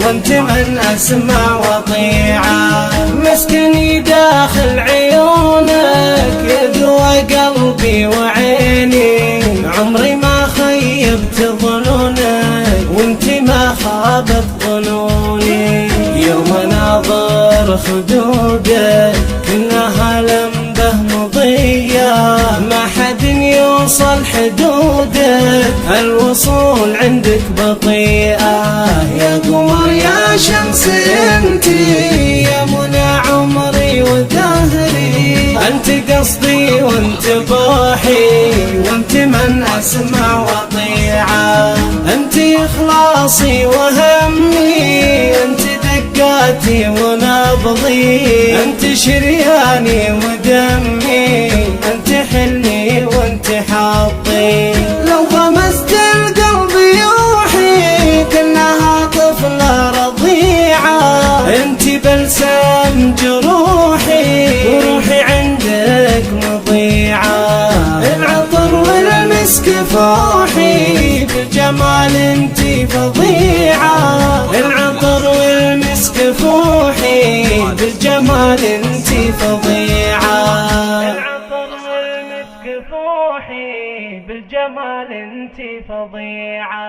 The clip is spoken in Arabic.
وانت من اسمع وطيعة. مسكني داخل عيونك يدوى قلبي وعيني، عمري ما خيبت ظنونك وانت ما خابت ظنوني. يوم ناظر خدودك كلها لمبه مضية، ما حد يوصل حدودك، الوصول عندك بطيئة. يا قمر يا شمس انتي، يا منى عمري ودهري، انت قصدي وانت ضاحي، وانت من اسمع وطيعة. انت اخلاصي وهمي، انت دقاتي ونبضي، انت شرياني ودمي، انت حلمي وانت حظي. لو غمست القلب يوحي كأنها طفلة رضيعة، انت بلسم جروحي وروحي عندك مضيعة. العطر والمسك فوحي بالجمال انت فظيعة، العطر والمسك فوحي بالجمال انت فظيعة، العطر والمسك فوحي بالجمال انت فظيعة.